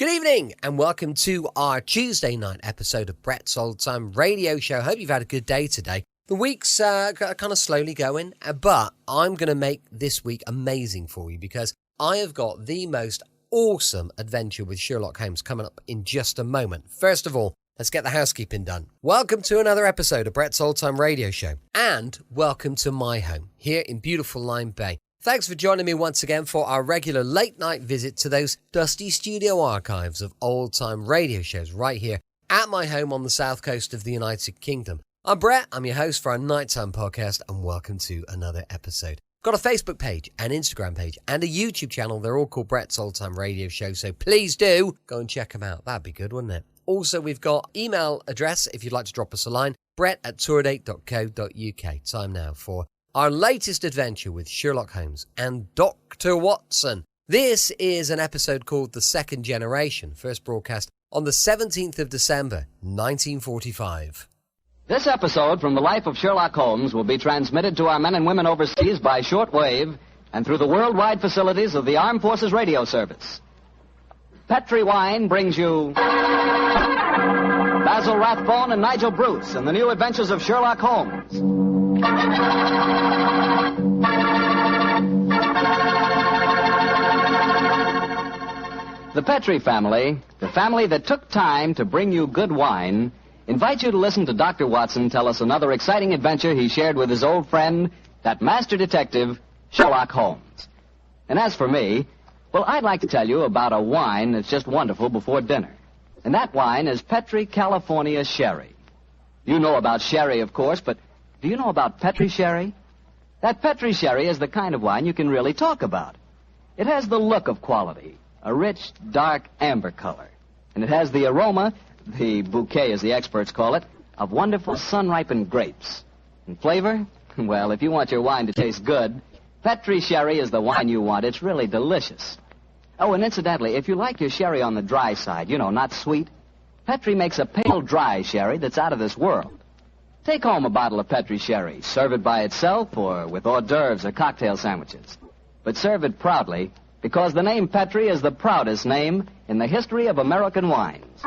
Good evening and welcome to our Tuesday night episode of Brett's Old Time Radio Show. Hope you've had a good day today. The week's kind of slowly going, but I'm going to make this week amazing for you because I have got the most awesome adventure with Sherlock Holmes coming up in just a moment. First of all, let's get the housekeeping done. Welcome to another episode of Brett's Old Time Radio Show and welcome to my home here in beautiful Lyme Bay. Thanks for joining me once again for our regular late-night visit to those dusty studio archives of old-time radio shows right here at my home on the south coast of the United Kingdom. I'm Brett, I'm your host for our Nighttime podcast, and welcome to another episode. Got a Facebook page, an Instagram page, and a YouTube channel. They're all called Brett's Old Time Radio Show, so please do go and check them out. That'd be good, wouldn't it? Also, we've got email address if you'd like to drop us a line, brett@tourdate.co.uk. Time now for our latest adventure with Sherlock Holmes and Dr. Watson. This is an episode called The Second Generation, first broadcast on the 17th of December, 1945. This episode from the life of Sherlock Holmes will be transmitted to our men and women overseas by shortwave and through the worldwide facilities of the Armed Forces Radio Service. Petri Wine brings you Basil Rathbone and Nigel Bruce in the new adventures of Sherlock Holmes. The Petri family, the family that took time to bring you good wine, invites you to listen to Dr. Watson tell us another exciting adventure he shared with his old friend, that master detective, Sherlock Holmes. And as for me, well, I'd like to tell you about a wine that's just wonderful before dinner. And that wine is Petri California Sherry. You know about sherry, of course, but do you know about Petri Sherry? That Petri Sherry is the kind of wine you can really talk about. It has the look of quality, a rich, dark amber color. And it has the aroma, the bouquet as the experts call it, of wonderful sun-ripened grapes. And flavor? Well, if you want your wine to taste good, Petri Sherry is the wine you want. It's really delicious. Oh, and incidentally, if you like your sherry on the dry side, you know, not sweet, Petri makes a pale dry sherry that's out of this world. Take home a bottle of Petri Sherry. Serve it by itself or with hors d'oeuvres or cocktail sandwiches. But serve it proudly, because the name Petri is the proudest name in the history of American wines.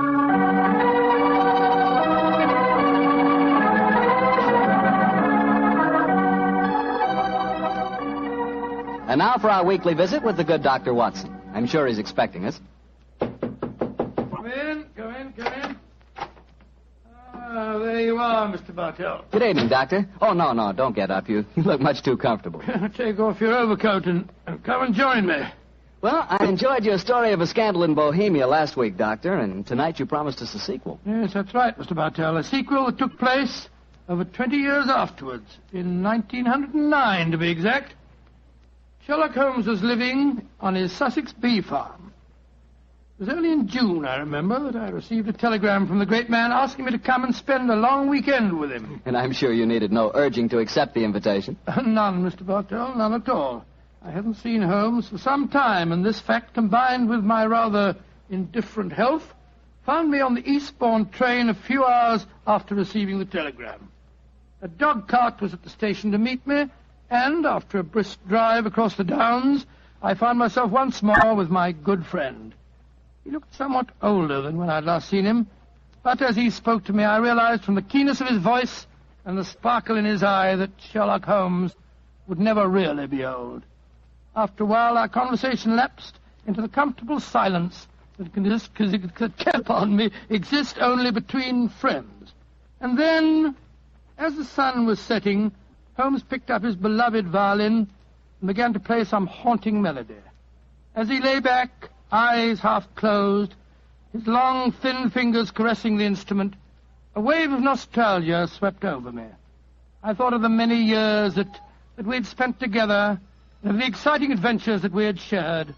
And now for our weekly visit with the good Dr. Watson. I'm sure he's expecting us. Come in. There you are, Mr. Bartell. Good evening, Doctor. Oh, no, don't get up. You look much too comfortable. Take off your overcoat and come and join me. Well, I enjoyed your story of a scandal in Bohemia last week, Doctor, and tonight you promised us a sequel. Yes, that's right, Mr. Bartell. A sequel that took place over 20 years afterwards, in 1909 to be exact. Sherlock Holmes was living on his Sussex bee farm. It was only in June, I remember, that I received a telegram from the great man asking me to come and spend a long weekend with him. And I'm sure you needed no urging to accept the invitation. None, Mr. Bartell, none at all. I hadn't seen Holmes for some time, and this fact, combined with my rather indifferent health, found me on the eastbourne train a few hours after receiving the telegram. A dog cart was at the station to meet me, and after a brisk drive across the downs, I found myself once more with my good friend. He looked somewhat older than when I'd last seen him, but as he spoke to me, I realized from the keenness of his voice and the sparkle in his eye that Sherlock Holmes would never really be old. After a while, our conversation lapsed into the comfortable silence that can exist only between friends. And then, as the sun was setting, Holmes picked up his beloved violin and began to play some haunting melody. As he lay back, eyes half closed, his long, thin fingers caressing the instrument, a wave of nostalgia swept over me. I thought of the many years that we'd spent together, and of the exciting adventures that we had shared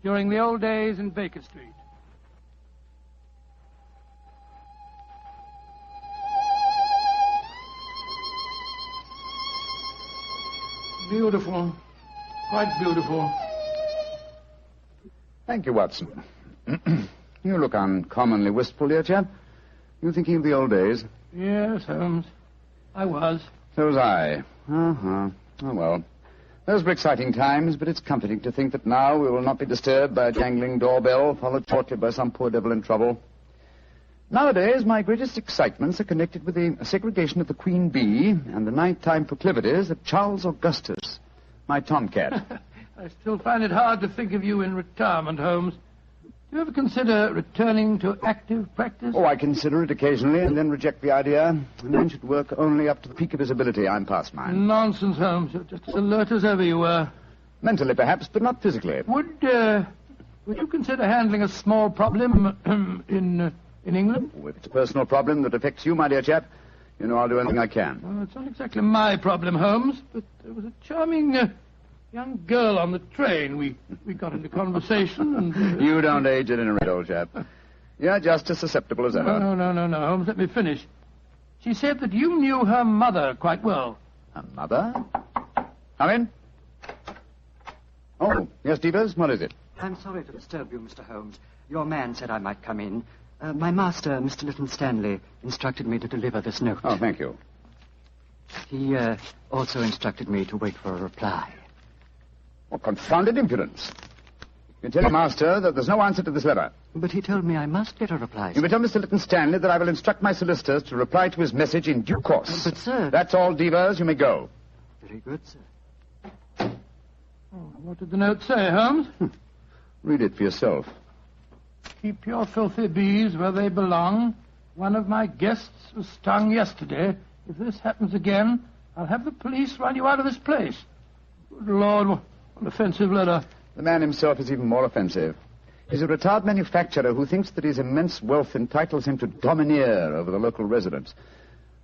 during the old days in Baker Street. Beautiful. Quite beautiful. Thank you, Watson. You look uncommonly wistful, dear chap. You thinking of the old days? Yes, Holmes. I was. So was I. Oh, well. Those were exciting times, but it's comforting to think that now we will not be disturbed by a jangling doorbell, followed shortly by some poor devil in trouble. Nowadays, my greatest excitements are connected with the segregation of the queen bee and the nighttime proclivities of Charles Augustus, my tomcat. I still find it hard to think of you in retirement, Holmes. Do you ever consider returning to active practice? Oh, I consider it occasionally and then reject the idea. A man should work only up to the peak of his ability. I'm past mine. Nonsense, Holmes. You're just as alert as ever you were. Mentally, perhaps, but not physically. Would you consider handling a small problem in England? Oh, if it's a personal problem that affects you, my dear chap, you know I'll do anything I can. Well, it's not exactly my problem, Holmes, but there was a charming young girl on the train. We got into conversation and... You don't age at any rate, old chap. You're just as susceptible as ever. No, Holmes, let me finish. She said that you knew her mother quite well. Her mother? Come in. Oh, yes, Devers, what is it? I'm sorry to disturb you, Mr. Holmes. Your man said I might come in. My master, Mr. Lytton Stanley, instructed me to deliver this note. Oh, thank you. He also instructed me to wait for a reply. What confounded impudence. You tell your master that there's no answer to this letter. But he told me I must get a reply. You may tell Mr. Lytton Stanley that I will instruct my solicitors to reply to his message in due course. But, sir... That's all, Devers. You may go. Very good, sir. Oh, what did the note say, Holmes? Read it for yourself. Keep your filthy bees where they belong. One of my guests was stung yesterday. If this happens again, I'll have the police run you out of this place. Good Lord, what an offensive letter. The man himself is even more offensive. He's a retired manufacturer who thinks that his immense wealth entitles him to domineer over the local residents.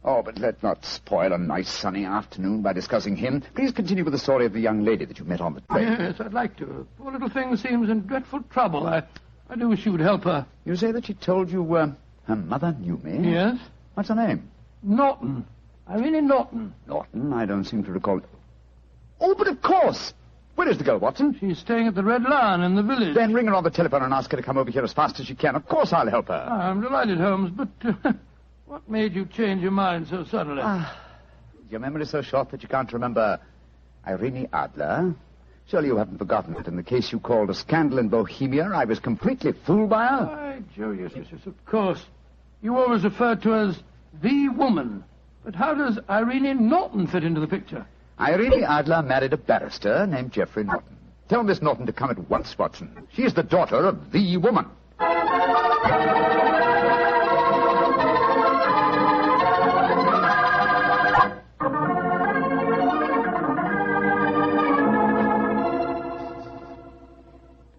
Oh, but let's not spoil a nice sunny afternoon by discussing him. Please continue with the story of the young lady that you met on the train. Yes, I'd like to. Poor little thing seems in dreadful trouble. I do wish you would help her. You say that she told you her mother knew me? Yes. What's her name? Norton. Irene Norton. Norton? I don't seem to recall it. Oh, but of course! Where is the girl, Watson? She's staying at the Red Lion in the village. Then ring her on the telephone and ask her to come over here as fast as she can. Of course I'll help her. I'm delighted, Holmes, but what made you change your mind so suddenly? Your memory so short that you can't remember Irene Adler? Surely you haven't forgotten that in the case you called a scandal in Bohemia, I was completely fooled by her? Why, Joe, yes, of course. You always referred to her as the woman. But how does Irene Norton fit into the picture? Irene Adler married a barrister named Geoffrey Norton. Tell Miss Norton to come at once, Watson. She is the daughter of the woman.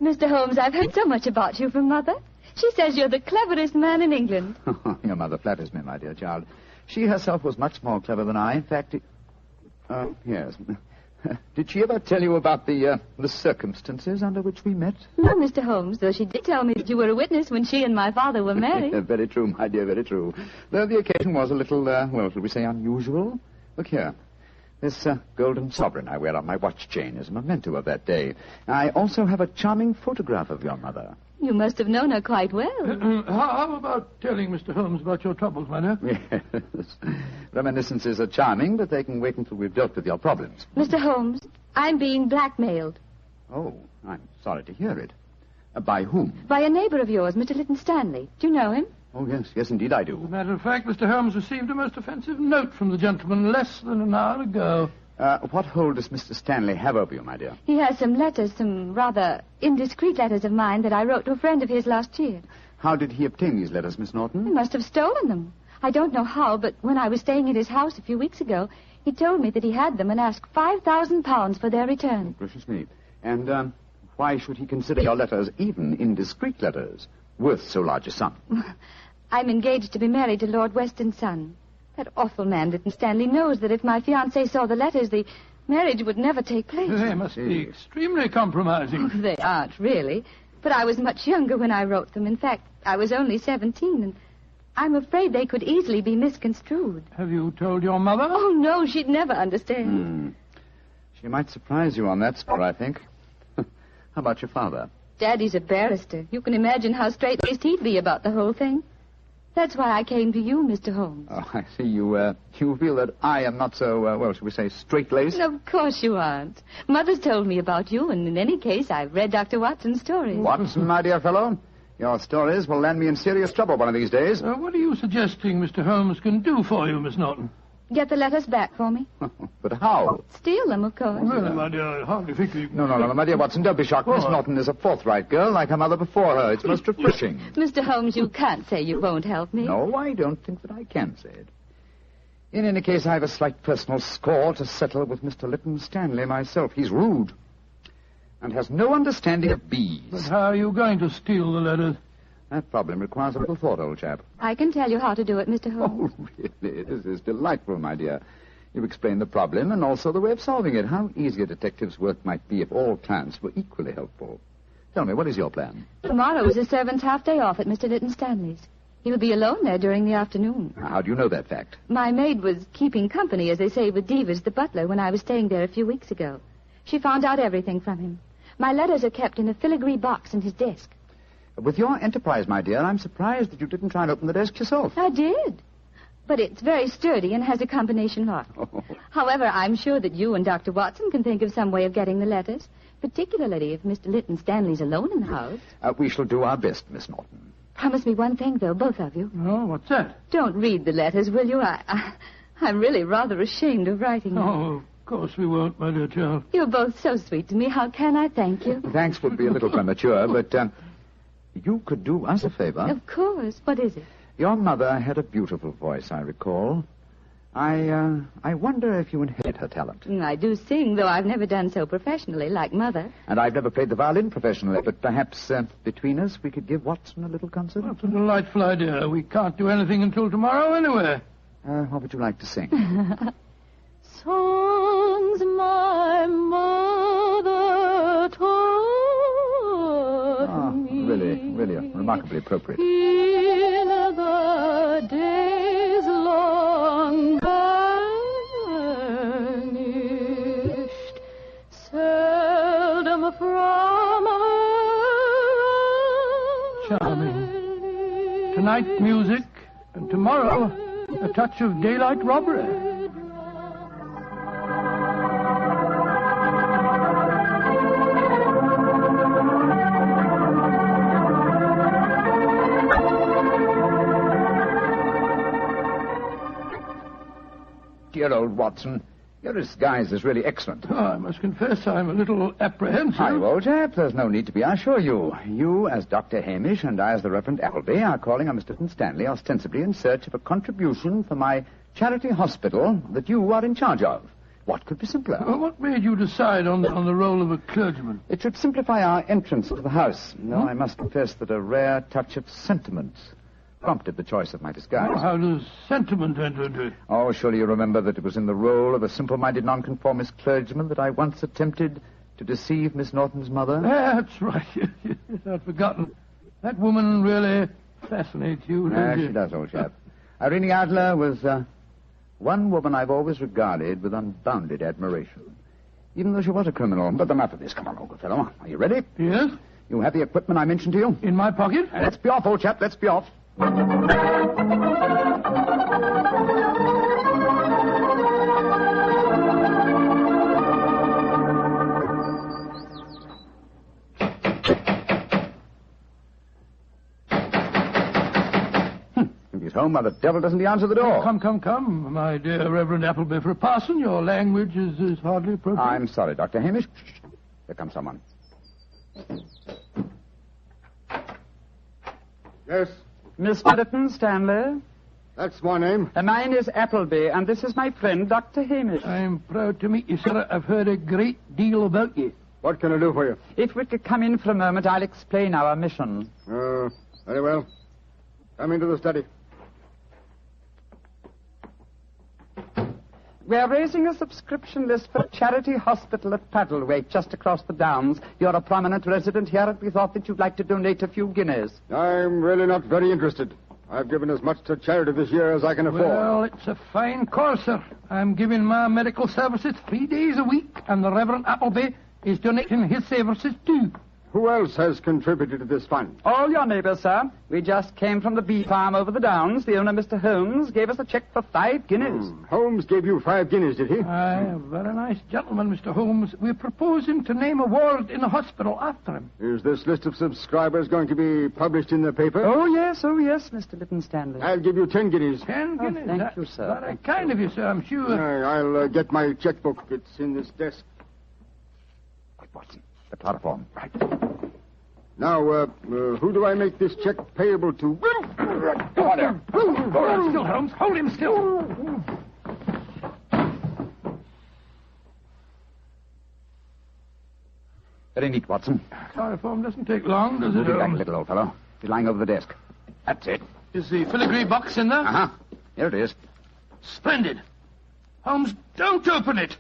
Mr. Holmes, I've heard so much about you from Mother. She says you're the cleverest man in England. Your mother flatters me, my dear child. She herself was much more clever than I. In fact, yes. Did she ever tell you about the circumstances under which we met? No, Mr. Holmes, though she did tell me that you were a witness when she and my father were married. Very true, my dear, very true. Though the occasion was a little, well, shall we say unusual? Look here. This golden sovereign I wear on my watch chain is a memento of that day. I also have a charming photograph of your mother. You must have known her quite well. How about telling Mr. Holmes about your troubles, my dear? Yes. Reminiscences are charming, but they can wait until we've dealt with your problems. Mr. Holmes, I'm being blackmailed. Oh, I'm sorry to hear it. By whom? By a neighbor of yours, Mr. Lytton Stanley. Do you know him? Oh, yes, indeed I do. As a matter of fact, Mr. Holmes received a most offensive note from the gentleman less than an hour ago. What hold does Mr. Stanley have over you, my dear? He has some letters, some rather indiscreet letters of mine that I wrote to a friend of his last year. How did he obtain these letters, Miss Norton? He must have stolen them. I don't know how, but when I was staying at his house a few weeks ago, he told me that he had them and asked £5,000 for their return. Gracious me. And why should he consider your letters, even indiscreet letters, worth so large a sum? I'm engaged to be married to Lord Weston's son. That awful man, Lytton Stanley, knows that if my fiancé saw the letters, the marriage would never take place. They must be extremely compromising. Oh, they aren't, really. But I was much younger when I wrote them. In fact, I was only 17, and I'm afraid they could easily be misconstrued. Have you told your mother? Oh, no, she'd never understand. She might surprise you on that score, I think. How about your father? Daddy's a barrister. You can imagine how straight-laced he'd be about the whole thing. That's why I came to you, Mr. Holmes. Oh, I see. You feel that I am not so, shall we say, straight-laced? Of course you aren't. Mother's told me about you, and in any case, I've read Dr. Watson's stories. Watson, my dear fellow, your stories will land me in serious trouble one of these days. What are you suggesting Mr. Holmes can do for you, Miss Norton? Get the letters back for me. But how? Steal them, of course. Really, my dear, I hardly think you can... No, my dear Watson, don't be shocked. Miss Norton is a forthright girl, like her mother before her. It's most refreshing. Mr. Holmes, you can't say you won't help me. No, I don't think that I can say it. In any case, I have a slight personal score to settle with Mr. Lytton Stanley myself. He's rude and has no understanding of bees. But how are you going to steal the letters? That problem requires a little thought, old chap. I can tell you how to do it, Mr. Holmes. Oh, really? This is delightful, my dear. You explain the problem and also the way of solving it. How easy a detective's work might be if all clients were equally helpful. Tell me, what is your plan? Tomorrow is the servant's half-day off at Mr. Lytton Stanley's. He'll be alone there during the afternoon. How do you know that fact? My maid was keeping company, as they say, with Divers, the butler, when I was staying there a few weeks ago. She found out everything from him. My letters are kept in a filigree box in his desk. With your enterprise, my dear, I'm surprised that you didn't try and open the desk yourself. I did. But it's very sturdy and has a combination lock. Oh. However, I'm sure that you and Dr. Watson can think of some way of getting the letters, particularly if Mr. Lytton Stanley's alone in the house. We shall do our best, Miss Norton. Promise me one thing, though, both of you. Oh, what's that? Don't read the letters, will you? I'm really rather ashamed of writing them. Oh, of course we won't, my dear child. You're both so sweet to me. How can I thank you? Thanks would be a little premature, but you could do us a favor. Of course. What is it? Your mother had a beautiful voice, I recall. I wonder if you inherit her talent. I do sing, though I've never done so professionally, like Mother. And I've never played the violin professionally, but perhaps between us we could give Watson a little concert. That's a delightful idea. We can't do anything until tomorrow anyway. What would you like to sing? Songs my mother taught me. Really remarkably appropriate. In the days long vanished, seldom from her. Charming. Tonight, music, and tomorrow, a touch of daylight robbery. Dear old Watson, your disguise is really excellent. Oh, I must confess I'm a little apprehensive. Hi, old chap. There's no need to be, I assure you. You, as Dr. Hamish, and I, as the Reverend Appleby, are calling on Mr. Lytton Stanley ostensibly in search of a contribution for my charity hospital that you are in charge of. What could be simpler? Well, what made you decide on the role of a clergyman? It should simplify our entrance to the house. Though I must confess that a rare touch of sentiment prompted the choice of my disguise. Oh, how does sentiment enter into it? Oh, surely you remember that it was in the role of a simple-minded nonconformist clergyman that I once attempted to deceive Miss Norton's mother. That's right. Yes, I'd forgotten. That woman really fascinates you, doesn't She does, old chap. Irene Adler was one woman I've always regarded with unbounded admiration, even though she was a criminal. But enough of this. Come on, old good fellow. Are you ready? Yes? You have the equipment I mentioned to you? In my pocket? Let's be off, old chap. Let's be off. If he's home, why the devil doesn't he answer the door? Come, my dear Reverend Appleby. For a parson, your language is hardly appropriate. I'm sorry, Dr. Hamish. Here comes someone. Yes, Mr. Lytton Stanley. that's my name. Mine is Appleby, and this is my friend, Dr. Hamish. I'm proud to meet you, sir. I've heard a great deal about you. What can I do for you? If we could come in for a moment, I'll explain our mission. Very well. Come into the study. We're raising a subscription list for a charity hospital at Paddlewaite, just across the downs. You're a prominent resident here, and we thought that you'd like to donate a few guineas. I'm really not very interested. I've given as much to charity this year as I can afford. Well, it's a fine cause, sir. I'm giving my medical services 3 days a week, and the Reverend Appleby is donating his services too. Who else has contributed to this fund? All your neighbors, sir. We just came from the bee farm over the downs. The owner, Mr. Holmes, gave us a check for 5 guineas. Holmes gave you 5 guineas, did he? Aye, a very nice gentleman, Mr. Holmes. We're proposing to name a ward in the hospital after him. Is this list of subscribers going to be published in the paper? Oh, yes, Mr. Lytton Stanley. I'll give you 10 guineas. 10 guineas. thank you, sir. Very kind of you, sir, I'm sure. I'll get my checkbook. It's in this desk. Quick, Watson. The chloroform. Right. Now, who do I make this check payable to? Go on there. Hold him still, Holmes. Hold him still. Very neat, Watson. Chloroform doesn't take long, does it, Move it back a Holmes? little, old fellow. Be lying over the desk. That's it. Is the filigree box in there? Uh-huh. Here it is. Splendid. Holmes, don't open it.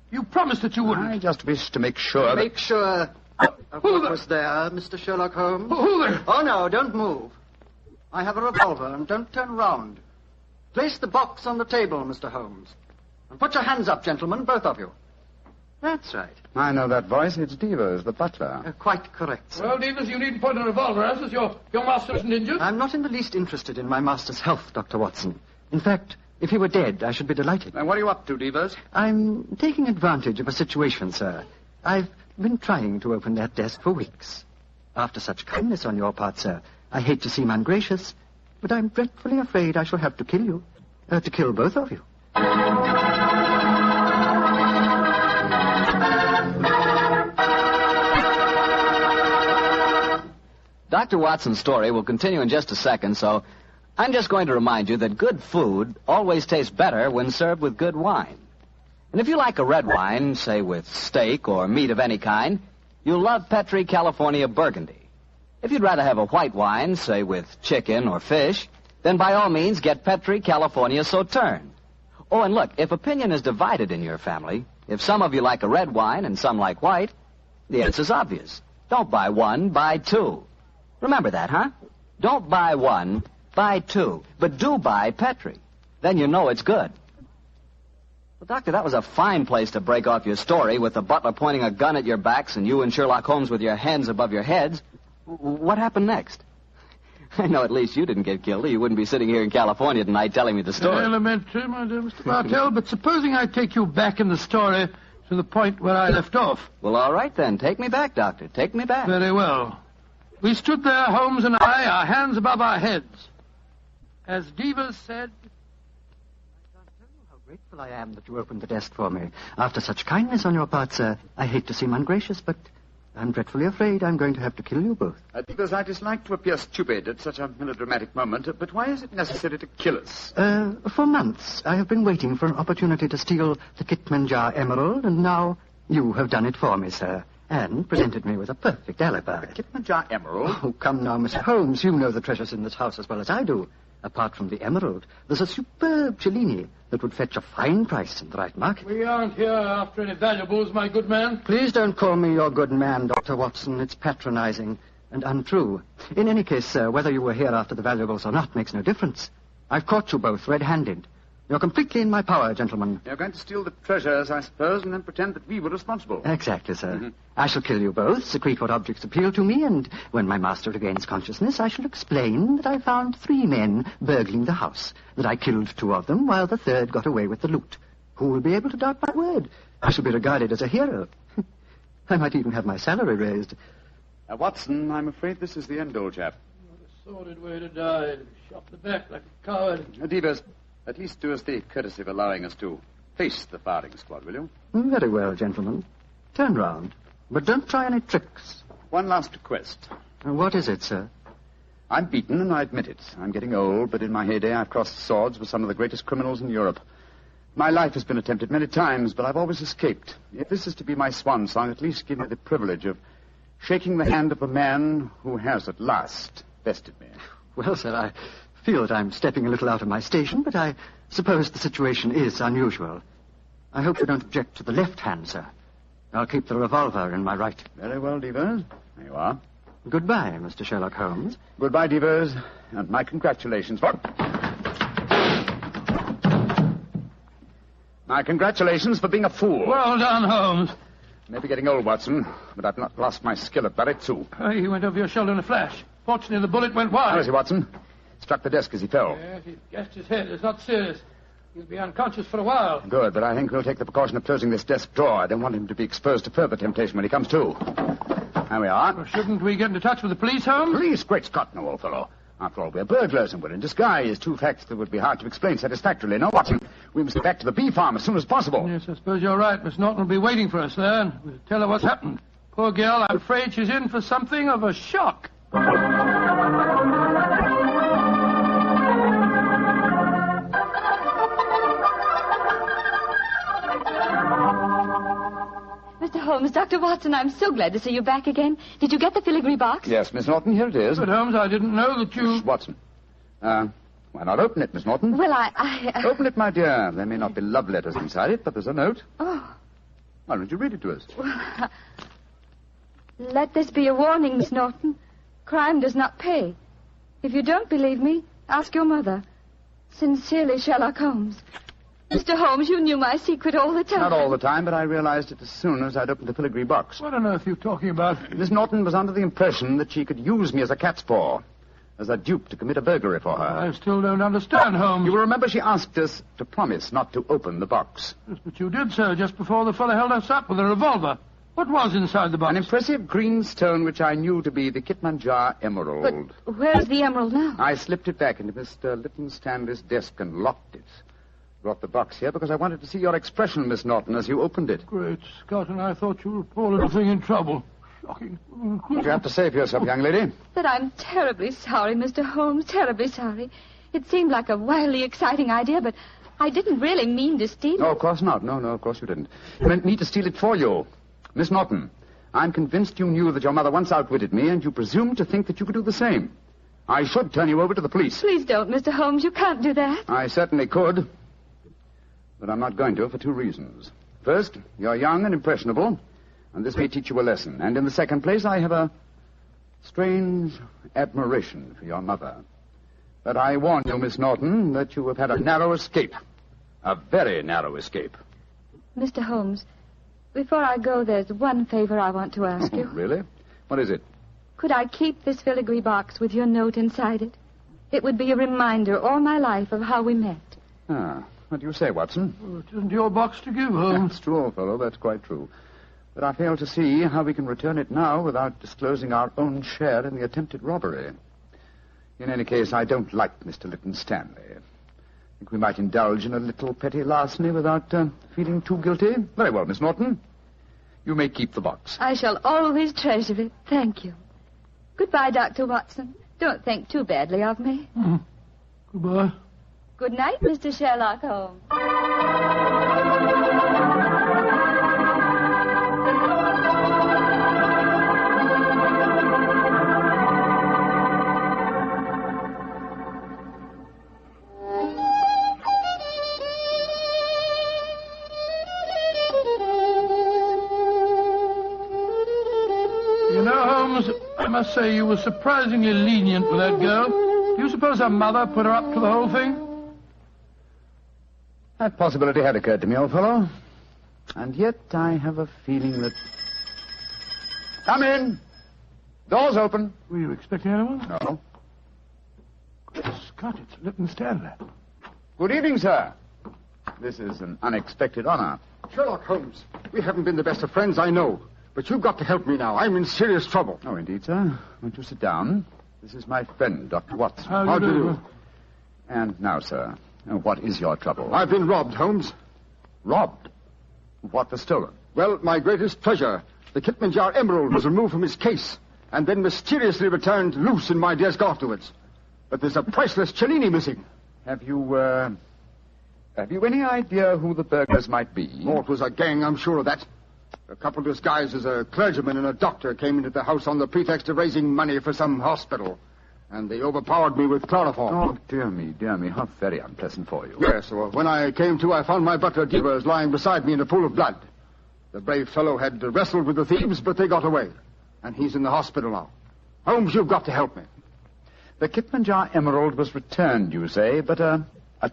You promised that you wouldn't. I just wish to make sure that... Make sure of what was there, Mr. Sherlock Holmes. Who there? Oh, no, don't move. I have a revolver, and don't turn round. Place the box on the table, Mr. Holmes. And put your hands up, gentlemen, both of you. That's right. I know that voice. It's Devers, the butler. Quite correct, sir. Well, Devers, you needn't point a revolver at us. Your master isn't injured. I'm not in the least interested in my master's health, Dr. Watson. In fact, if he were dead, I should be delighted. Now, what are you up to, Devers? I'm taking advantage of a situation, sir. I've been trying to open that desk for weeks. After such kindness on your part, sir, I hate to seem ungracious, but I'm dreadfully afraid I shall have to kill you. To kill both of you. Dr. Watson's story will continue in just a second, so I'm just going to remind you that good food always tastes better when served with good wine. And if you like a red wine, say with steak or meat of any kind, you'll love Petri California Burgundy. If you'd rather have a white wine, say with chicken or fish, then by all means get Petri California Sauterne. Oh, and look, if opinion is divided in your family, if some of you like a red wine and some like white, the answer's obvious. Don't buy one, buy two. Remember that, huh? Don't buy one, buy two. But do buy Petri. Then you know it's good. Well, Doctor, that was a fine place to break off your story with the butler pointing a gun at your backs and you and Sherlock Holmes with your hands above your heads. What happened next? I know at least you didn't get killed, or you wouldn't be sitting here in California tonight telling me the story. Elementary, my dear Mr. Bartell, but supposing I take you back in the story to the point where I left off. Well, all right then. Take me back, Doctor. Take me back. Very well. We stood there, Holmes and I, our hands above our heads. As Devers said... I can't tell you how grateful I am that you opened the desk for me. After such kindness on your part, sir, I hate to seem ungracious, but I'm dreadfully afraid I'm going to have to kill you both. Devers, I dislike to appear stupid at such a melodramatic moment, but why is it necessary to kill us? For months, I have been waiting for an opportunity to steal the Kitmanjar emerald, and now you have done it for me, sir, and presented me with a perfect alibi. The Kitmanjar emerald? Oh, come now, Mr. Holmes. You know the treasures in this house as well as I do. Apart from the emerald, there's a superb Cellini that would fetch a fine price in the right market. We aren't here after any valuables, my good man. Please don't call me your good man, Dr. Watson. It's patronizing and untrue. In any case, sir, whether you were here after the valuables or not makes no difference. I've caught you both red-handed. You're completely in my power, gentlemen. You're going to steal the treasures, I suppose, and then pretend that we were responsible. Exactly, sir. I shall kill you both, secrete what objects appeal to me, and when my master regains consciousness, I shall explain that I found 3 men burgling the house, that I killed 2 of them, while the third got away with the loot. Who will be able to doubt my word? I shall be regarded as a hero. I might even have my salary raised. Watson, I'm afraid this is the end, old chap. What a sordid way to die. Shot in the back like a coward. Devers, at least do us the courtesy of allowing us to face the firing squad, will you? Very well, gentlemen. Turn round. But don't try any tricks. One last request. What is it, sir? I'm beaten, and I admit it. I'm getting old, but in my heyday I've crossed swords with some of the greatest criminals in Europe. My life has been attempted many times, but I've always escaped. If this is to be my swan song, at least give me the privilege of shaking the hand of the man who has at last bested me. Well, sir, I feel that I'm stepping a little out of my station, but I suppose the situation is unusual. I hope you don't object to the left hand, sir. I'll keep the revolver in my right. Very well, Devers. There you are. Goodbye, Mr. Sherlock Holmes. Goodbye, Devers, and my congratulations for... My congratulations for being a fool. Well done, Holmes. Maybe getting old, Watson, but I've not lost my skill at that, too. He went over your shoulder in a flash. Fortunately, the bullet went wide. How is he, Watson? Struck the desk as he fell. Yes, he gashed his head. It's not serious. He'll be unconscious for a while. Good, but I think we'll take the precaution of closing this desk drawer. I don't want him to be exposed to further temptation when he comes to. There we are. Well, shouldn't we get into touch with the police, Holmes? Police? Great Scott, no, old fellow. After all, we're burglars and we're in disguise. Two facts that would be hard to explain satisfactorily. No, Watson, we must get back to the bee farm as soon as possible. Yes, I suppose you're right. Miss Norton will be waiting for us there, and we'll tell her what's happened. Poor girl, I'm afraid she's in for something of a shock. Mr. Holmes, Dr. Watson, I'm so glad to see you back again. Did you get the filigree box? Yes, Miss Norton, here it is. But, Holmes, I didn't know that you... Shh, Watson. Why not open it, Miss Norton? Well, I... Open it, my dear. There may not be love letters inside it, but there's a note. Oh. Why don't you read it to us? Well, let this be a warning, Miss Norton. Crime does not pay. If you don't believe me, ask your mother. Sincerely, Sherlock Holmes. Mr. Holmes, you knew my secret all the time. Not all the time, but I realized it as soon as I'd opened the filigree box. What on earth are you talking about? Miss Norton was under the impression that she could use me as a cat's paw, as a dupe to commit a burglary for her. I still don't understand, Holmes. You will remember she asked us to promise not to open the box. Yes, but you did, sir, just before the fellow held us up with a revolver. What was inside the box? An impressive green stone which I knew to be the Kitmanjar emerald. But where's the emerald now? I slipped it back into Mr. Lytton Stanley's desk and locked it. Brought the box here because I wanted to see your expression, Miss Norton, as you opened it. Great Scott, and I thought you were a poor little thing in trouble. Shocking. What do you have to say for yourself, young lady? That I'm terribly sorry, Mr. Holmes, terribly sorry. It seemed like a wildly exciting idea, but I didn't really mean to steal it. No, of course not. No, of course you didn't. You meant me to steal it for you. Miss Norton, I'm convinced you knew that your mother once outwitted me, and you presumed to think that you could do the same. I should turn you over to the police. Please don't, Mr. Holmes. You can't do that. I certainly could. But I'm not going to for two reasons. First, you're young and impressionable, and this may teach you a lesson. And in the second place, I have a strange admiration for your mother. But I warn you, Miss Norton, that you have had a narrow escape. A very narrow escape. Mr. Holmes, before I go, there's one favor I want to ask you. Really? What is it? Could I keep this filigree box with your note inside it? It would be a reminder all my life of how we met. What do you say, Watson? Oh, it isn't your box to give, Holmes. That's true, old fellow. That's quite true. But I fail to see how we can return it now without disclosing our own share in the attempted robbery. In any case, I don't like Mr. Lytton Stanley. I think we might indulge in a little petty larceny without feeling too guilty. Very well, Miss Norton. You may keep the box. I shall always treasure it. Thank you. Goodbye, Dr. Watson. Don't think too badly of me. Goodbye. Good night, Mr. Sherlock Holmes. You know, Holmes, I must say you were surprisingly lenient with that girl. Do you suppose her mother put her up to the whole thing? That possibility had occurred to me, old fellow. And yet I have a feeling that... Come in. Door's open. Were you expecting anyone? No. Great Scott, it's Lytton Stanley. Good evening, sir. This is an unexpected honor. Sherlock Holmes, we haven't been the best of friends, I know. But you've got to help me now. I'm in serious trouble. Oh, indeed, sir. Won't you sit down? This is my friend, Dr. Watson. How do you do? And now, sir, what is your trouble? I've been robbed, Holmes. Robbed? What was stolen? Well, my greatest treasure, the Kitmanjar emerald, was removed from its case and then mysteriously returned loose in my desk afterwards. But there's a priceless Cellini missing. Have you any idea who the burglars might be? Oh, it was a gang, I'm sure of that. A couple disguised as a clergyman and a doctor came into the house on the pretext of raising money for some hospital. And they overpowered me with chloroform. Oh, dear me. How very unpleasant for you. Yes, well, when I came to, I found my butler, Devers, lying beside me in a pool of blood. The brave fellow had wrestled with the thieves, but they got away. And he's in the hospital now. Holmes, you've got to help me. The Kitmanjar emerald was returned, you say, but a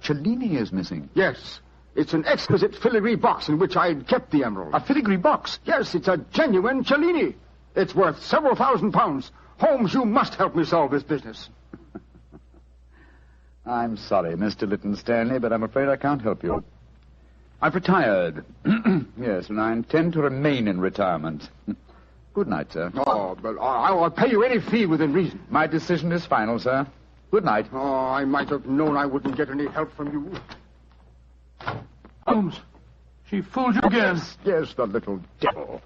Cellini is missing. Yes. It's an exquisite filigree box in which I'd kept the emerald. A filigree box? Yes, it's a genuine Cellini. It's worth several £1,000s. Holmes, you must help me solve this business. I'm sorry, Mr. Lytton Stanley, but I'm afraid I can't help you. I've retired. Yes, and I intend to remain in retirement. Good night, sir. Oh, but I'll pay you any fee within reason. My decision is final, sir. Good night. Oh, I might have known I wouldn't get any help from you. Holmes, she fooled you again. Yes, the little devil.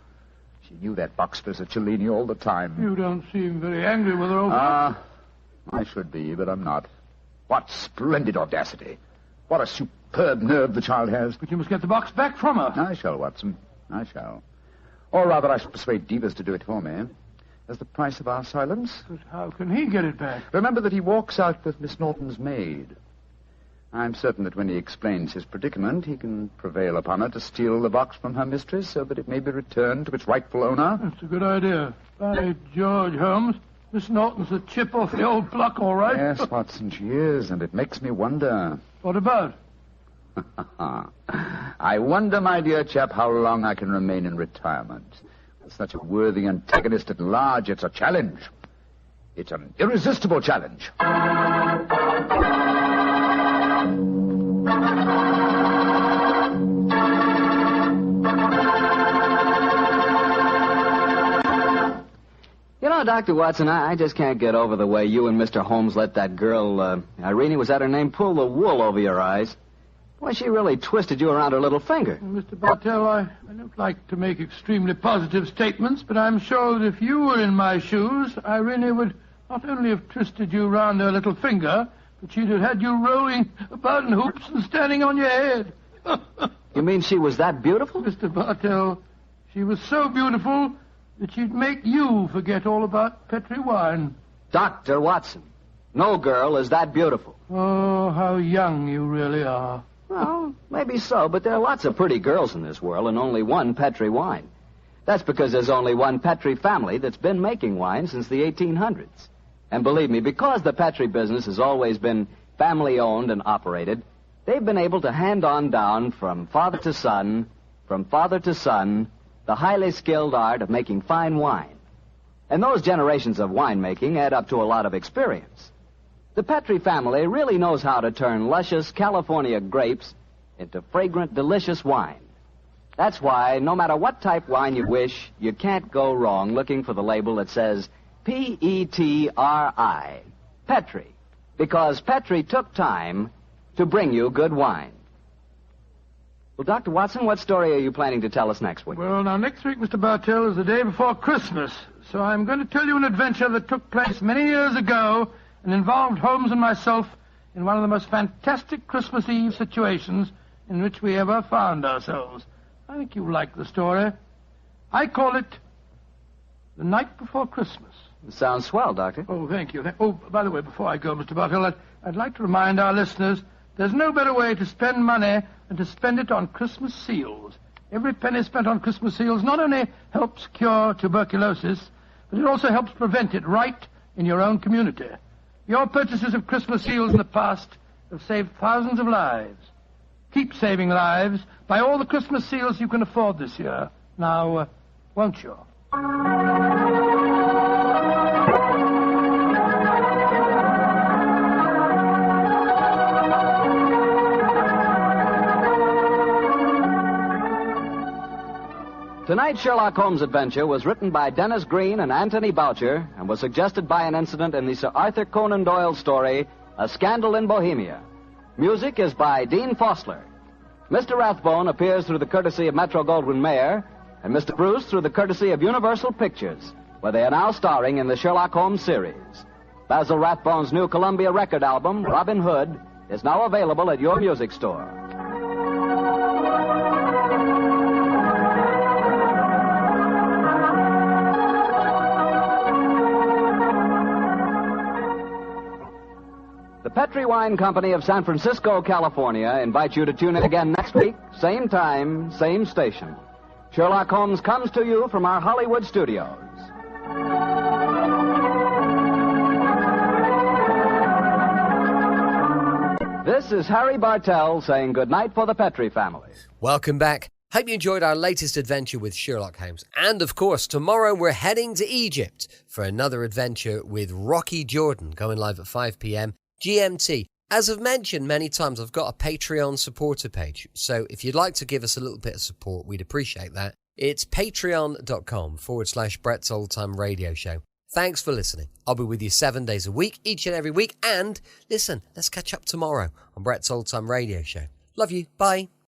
She knew that box was a Cellini all the time. You don't seem very angry with her, old man. I should be, but I'm not. What splendid audacity. What a superb nerve the child has. But you must get the box back from her. I shall, Watson. I shall. Or rather, I shall persuade Devers to do it for me. As the price of our silence. But how can he get it back? Remember that he walks out with Miss Norton's maid. I'm certain that when he explains his predicament, he can prevail upon her to steal the box from her mistress so that it may be returned to its rightful owner. That's a good idea. By George, Holmes, Miss Norton's a chip off the old block, all right. Yes, Watson, she is, and it makes me wonder. What about? I wonder, my dear chap, how long I can remain in retirement. With such a worthy antagonist at large, it's a challenge. It's an irresistible challenge. You know, Dr. Watson, I just can't get over the way you and Mr. Holmes let that girl, Irene, was that her name, pull the wool over your eyes. Why, she really twisted you around her little finger. Mr. Bartell, I don't like to make extremely positive statements, but I'm sure that if you were in my shoes, Irene would not only have twisted you round her little finger, but she'd have had you rolling about in hoops and standing on your head. You mean she was that beautiful? Mr. Bartell, she was so beautiful that she'd make you forget all about Petri wine. Dr. Watson, no girl is that beautiful. Oh, how young you really are. Well, maybe so, but there are lots of pretty girls in this world and only one Petri wine. That's because there's only one Petri family that's been making wine since the 1800s. And believe me, because the Petri business has always been family-owned and operated, they've been able to hand on down from father to son, the highly skilled art of making fine wine. And those generations of winemaking add up to a lot of experience. The Petri family really knows how to turn luscious California grapes into fragrant, delicious wine. That's why, no matter what type wine you wish, you can't go wrong looking for the label that says P-E-T-R-I, Petri, because Petri took time to bring you good wine. Well, Dr. Watson, what story are you planning to tell us next week? Well, now, next week, Mr. Bartell, is the day before Christmas, so I'm going to tell you an adventure that took place many years ago and involved Holmes and myself in one of the most fantastic Christmas Eve situations in which we ever found ourselves. I think you'll like the story. I call it The Night Before Christmas. It sounds swell, Doctor. Oh, thank you. Oh, by the way, before I go, Mr. Bartell, I'd like to remind our listeners there's no better way to spend money than to spend it on Christmas seals. Every penny spent on Christmas seals not only helps cure tuberculosis, but it also helps prevent it right in your own community. Your purchases of Christmas seals in the past have saved thousands of lives. Keep saving lives by all the Christmas seals you can afford this year. Now, won't you? Tonight's Sherlock Holmes adventure was written by Dennis Green and Anthony Boucher and was suggested by an incident in the Sir Arthur Conan Doyle story, A Scandal in Bohemia. Music is by Dean Fosler. Mr. Rathbone appears through the courtesy of Metro-Goldwyn-Mayer, and Mr. Bruce through the courtesy of Universal Pictures, where they are now starring in the Sherlock Holmes series. Basil Rathbone's new Columbia record album, Robin Hood, is now available at your music store. The Petri Wine Company of San Francisco, California, invites you to tune in again next week, same time, same station. Sherlock Holmes comes to you from our Hollywood studios. This is Harry Bartell saying goodnight for the Petrie family. Welcome back. Hope you enjoyed our latest adventure with Sherlock Holmes. And, of course, tomorrow we're heading to Egypt for another adventure with Rocky Jordan, going live at 5 p.m. GMT. As I've mentioned many times, I've got a Patreon supporter page. So if you'd like to give us a little bit of support, we'd appreciate that. It's patreon.com/Brett's Old Time Radio Show. Thanks for listening. I'll be with you 7 days a week, each and every week. And listen, let's catch up tomorrow on Brett's Old Time Radio Show. Love you. Bye.